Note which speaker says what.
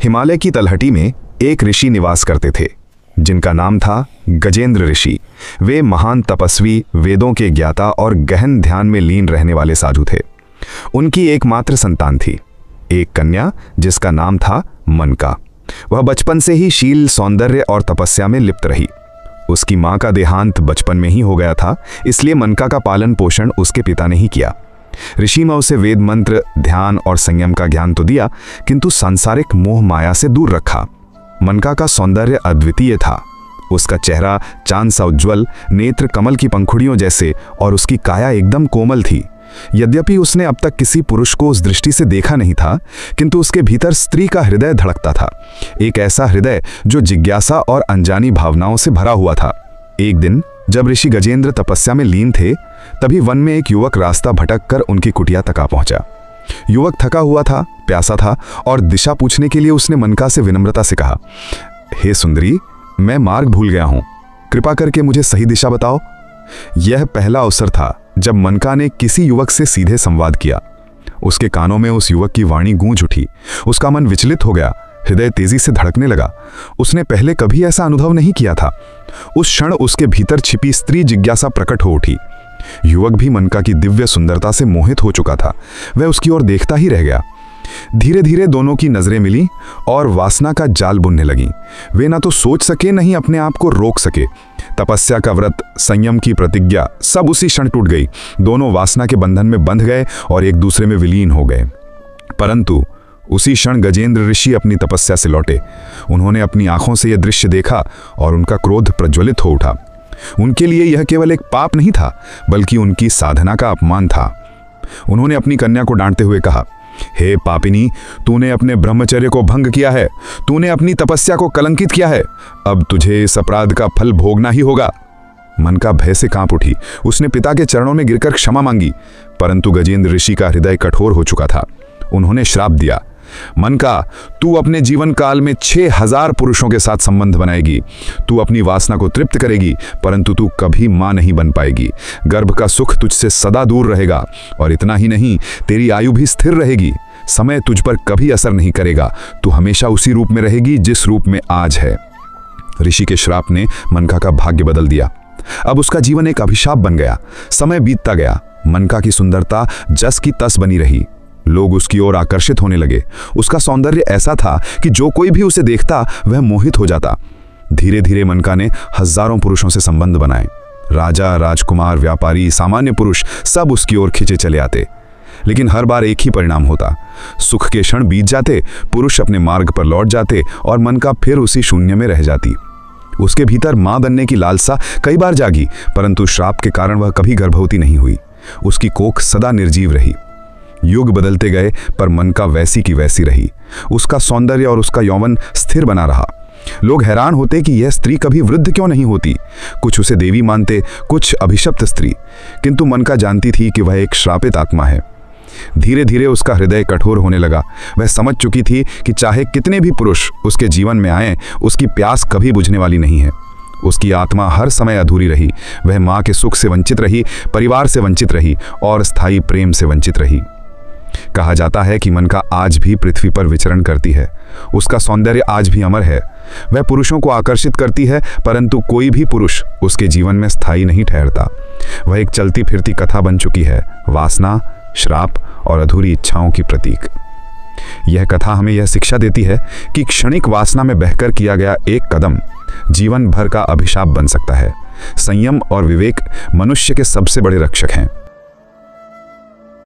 Speaker 1: हिमालय की तलहटी में एक ऋषि निवास करते थे जिनका नाम था गजेंद्र ऋषि। वे महान तपस्वी, वेदों के ज्ञाता और गहन ध्यान में लीन रहने वाले साधु थे। उनकी एकमात्र संतान थी, एक कन्या जिसका नाम था मनका। वह बचपन से ही शील, सौंदर्य और तपस्या में लिप्त रही। उसकी मां का देहांत बचपन में ही हो गया था, इसलिए मनका का पालन पोषण उसके पिता ने ही किया। ऋषि ने उसे वेद मंत्र, ध्यान और संयम का ज्ञान तो दिया, किंतु सांसारिक मोह माया से दूर रखा। मनका का सौंदर्य अद्वितीय था। उसका चेहरा चांद सा उज्ज्वल, नेत्र कमल की पंखुड़ियों जैसे और उसकी काया एकदम कोमल थी। यद्यपि उसने अब तक किसी पुरुष को उस दृष्टि से देखा नहीं था, किंतु उसके भीतर स्त्री का हृदय धड़कता था, एक ऐसा हृदय जो जिज्ञासा और अनजानी भावनाओं से भरा हुआ था। एक दिन जब ऋषि गजेंद्र तपस्या में लीन थे, तभी वन में एक युवक रास्ता भटक कर उनकी कुटिया तक आ पहुंचा। युवक थका हुआ था, प्यासा था और दिशा पूछने के लिए उसने मनका से विनम्रता से कहा, हे सुंदरी, मैं मार्ग भूल गया हूं, कृपा करके मुझे सही दिशा बताओ। यह पहला अवसर था जब मनका ने किसी युवक से सीधे संवाद किया। उसके कानों में उस युवक की वाणी गूंज उठी। उसका मन विचलित हो गया, हृदय तेजी से धड़कने लगा। उसने पहले कभी ऐसा अनुभव नहीं किया था। उस क्षण उसके भीतर छिपी स्त्री जिज्ञासा प्रकट हो उठी। युवक भी मनका की दिव्य सुंदरता से मोहित हो चुका था। वह उसकी ओर देखता ही रह गया। धीरे धीरे दोनों की नजरें मिली और वासना का जाल बुनने लगी। वे ना तो सोच सके, नहीं अपने आप को रोक सके। तपस्या का व्रत, संयम की प्रतिज्ञा, सब उसी क्षण टूट गई। दोनों वासना के बंधन में बंध गए और एक दूसरे में विलीन हो गए। परंतु उसी क्षण गजेंद्र ऋषि अपनी तपस्या से लौटे। उन्होंने अपनी आंखों से यह दृश्य देखा और उनका क्रोध प्रज्वलित हो उठा। उनके लिए यह केवल एक पाप नहीं था, बल्कि उनकी साधना का अपमान था। उन्होंने अपनी कन्या को डांटते हुए कहा, हे पापिनी, तूने अपने ब्रह्मचर्य को भंग किया है, तूने अपनी तपस्या को कलंकित किया है। अब तुझे इस अपराध का फल भोगना ही होगा। मनका भय से कांप उठी। उसने पिता के चरणों में गिरकर क्षमा मांगी, परंतु गजेंद्र ऋषि का हृदय कठोर हो चुका था। उन्होंने श्राप दिया, मनका, तू अपने जीवन काल में 6000 पुरुषों के साथ संबंध बनाएगी। तू अपनी वासना को तृप्त करेगी, परंतु तू कभी मां नहीं बन पाएगी। गर्भ का सुख तुझसे सदा दूर रहेगा और इतना ही नहीं, तेरी आयु भी स्थिर रहेगी। समय तुझ पर कभी असर नहीं करेगा। तू हमेशा उसी रूप में रहेगी जिस रूप में आज है। ऋषि के श्राप ने मनका का भाग्य बदल दिया। अब उसका जीवन एक अभिशाप बन गया। समय बीतता गया। मनका की सुंदरता जस की तस बनी रही। लोग उसकी ओर आकर्षित होने लगे। उसका सौंदर्य ऐसा था कि जो कोई भी उसे देखता वह मोहित हो जाता। धीरे धीरे मनका ने हजारों पुरुषों से संबंध बनाए। राजा, राजकुमार, व्यापारी, सामान्य पुरुष सब उसकी ओर खिंचे चले आते। लेकिन हर बार एक ही परिणाम होता। सुख के क्षण बीत जाते, पुरुष अपने मार्ग पर लौट जाते और मनका फिर उसी शून्य में रह जाती। उसके भीतर मां बनने की लालसा कई बार जागी, परंतु श्राप के कारण वह कभी गर्भवती नहीं हुई। उसकी कोख सदा निर्जीव रही। युग बदलते गए, पर मनका वैसी की वैसी रही। उसका सौंदर्य और उसका यौवन स्थिर बना रहा। लोग हैरान होते कि यह स्त्री कभी वृद्ध क्यों नहीं होती। कुछ उसे देवी मानते, कुछ अभिशप्त स्त्री, किंतु मनका जानती थी कि वह एक श्रापित आत्मा है। धीरे धीरे उसका हृदय कठोर होने लगा। वह समझ चुकी थी कि चाहे कितने भी पुरुष उसके जीवन में आए, उसकी प्यास कभी बुझने वाली नहीं है। उसकी आत्मा हर समय अधूरी रही। वह मां के सुख से वंचित रही, परिवार से वंचित रही और स्थायी प्रेम से वंचित रही। कहा जाता है कि मनका आज भी पृथ्वी पर विचरण करती है। उसका सौंदर्य आज भी अमर है। वह पुरुषों को आकर्षित करती है, परंतु कोई भी पुरुष उसके जीवन में स्थायी नहीं ठहरता। वह एक चलती फिरती कथा बन चुकी है, वासना, श्राप और अधूरी इच्छाओं की प्रतीक। यह कथा हमें यह शिक्षा देती है कि क्षणिक वासना में बहकर किया गया एक कदम जीवन भर का अभिशाप बन सकता है। संयम और विवेक मनुष्य के सबसे बड़े रक्षक हैं।